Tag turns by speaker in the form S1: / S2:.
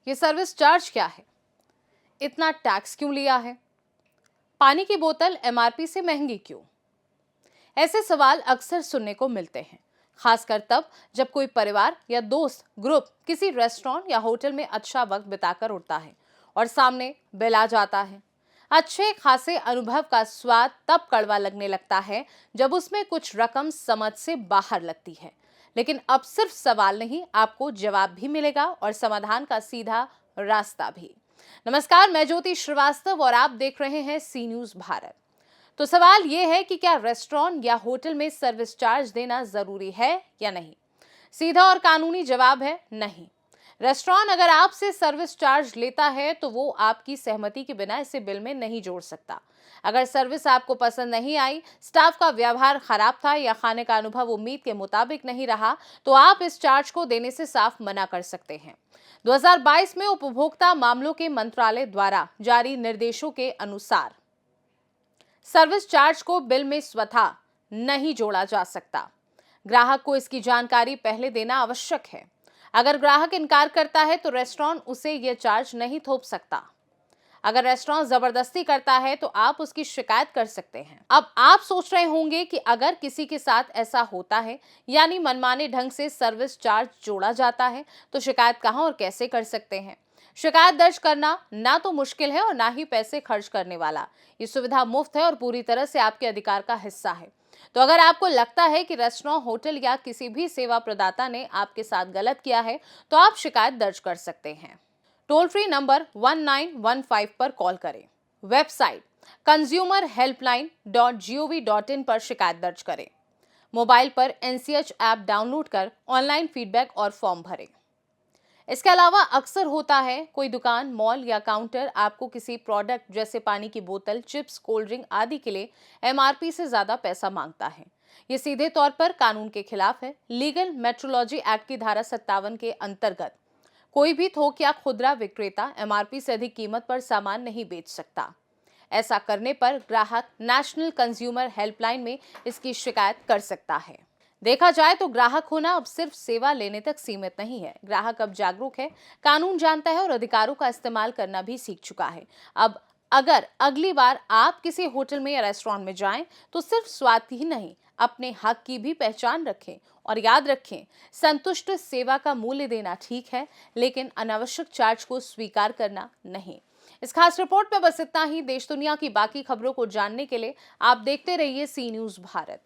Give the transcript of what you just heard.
S1: ये service charge क्या है? इतना टैक्स क्यों लिया है? पानी की बोतल एमआरपी से महंगी क्यों? ऐसे सवाल अक्सर सुनने को मिलते हैं, खासकर तब जब कोई परिवार या दोस्त ग्रुप किसी रेस्टोरेंट या होटल में अच्छा वक्त बिताकर उठता है और सामने बिल आ जाता है। अच्छे खासे अनुभव का स्वाद तब कड़वा लगने लगता है जब उसमें कुछ रकम समझ से बाहर लगती है। लेकिन अब सिर्फ सवाल नहीं, आपको जवाब भी मिलेगा और समाधान का सीधा रास्ता भी। नमस्कार, मैं ज्योति श्रीवास्तव और आप देख रहे हैं सी न्यूज भारत। तो सवाल यह है कि क्या रेस्टोरेंट या होटल में सर्विस चार्ज देना जरूरी है या नहीं? सीधा और कानूनी जवाब है नहीं। रेस्टोरेंट अगर आपसे सर्विस चार्ज लेता है तो वो आपकी सहमति के बिना इसे बिल में नहीं जोड़ सकता। अगर सर्विस आपको पसंद नहीं आई, स्टाफ का व्यवहार खराब था या खाने का अनुभव उम्मीद के मुताबिक नहीं रहा, तो आप इस चार्ज को देने से साफ मना कर सकते हैं। 2022 में उपभोक्ता मामलों के मंत्रालय द्वारा जारी निर्देशों के अनुसार सर्विस चार्ज को बिल में स्वतः नहीं जोड़ा जा सकता। ग्राहक को इसकी जानकारी पहले देना आवश्यक है। अगर ग्राहक इनकार करता है तो रेस्टोरेंट उसे यह चार्ज नहीं थोप सकता। अगर रेस्टोरेंट जबरदस्ती करता है तो आप उसकी शिकायत कर सकते हैं। अब आप सोच रहे होंगे कि अगर किसी के साथ ऐसा होता है, यानी मनमाने ढंग से सर्विस चार्ज जोड़ा जाता है, तो शिकायत कहां और कैसे कर सकते हैं? शिकायत दर्ज करना ना तो मुश्किल है और ना ही पैसे खर्च करने वाला। ये सुविधा मुफ्त है और पूरी तरह से आपके अधिकार का हिस्सा है। तो अगर आपको लगता है कि रेस्टोरेंट, होटल या किसी भी सेवा प्रदाता ने आपके साथ गलत किया है, तो आप शिकायत दर्ज कर सकते हैं। टोल फ्री नंबर 1915 पर कॉल करें। वेबसाइट consumerhelpline.gov.in पर शिकायत दर्ज करें। मोबाइल पर NCH ऐप डाउनलोड कर ऑनलाइन फीडबैक और फॉर्म भरें। इसके अलावा अक्सर होता है कोई दुकान, मॉल या काउंटर आपको किसी प्रोडक्ट जैसे पानी की बोतल, चिप्स, कोल्ड ड्रिंक आदि के लिए MRP से ज्यादा पैसा मांगता है। ये सीधे तौर पर कानून के खिलाफ है। लीगल मेट्रोलॉजी एक्ट की धारा 57 के अंतर्गत कोई भी थोक या खुदरा विक्रेता MRP से अधिक कीमत पर सामान नहीं बेच सकता। ऐसा करने पर ग्राहक नेशनल कंज्यूमर हेल्पलाइन में इसकी शिकायत कर सकता है। देखा जाए तो ग्राहक होना अब सिर्फ सेवा लेने तक सीमित नहीं है। ग्राहक अब जागरूक है, कानून जानता है और अधिकारों का इस्तेमाल करना भी सीख चुका है। अब अगर अगली बार आप किसी होटल में या रेस्टोरेंट में जाएं, तो सिर्फ स्वाद ही नहीं, अपने हक की भी पहचान रखें और याद रखें, संतुष्ट सेवा का मूल्य देना ठीक है, लेकिन अनावश्यक चार्ज को स्वीकार करना नहीं। इस खास रिपोर्ट में बस इतना ही। देश दुनिया की बाकी खबरों को जानने के लिए आप देखते रहिए सी न्यूज भारत।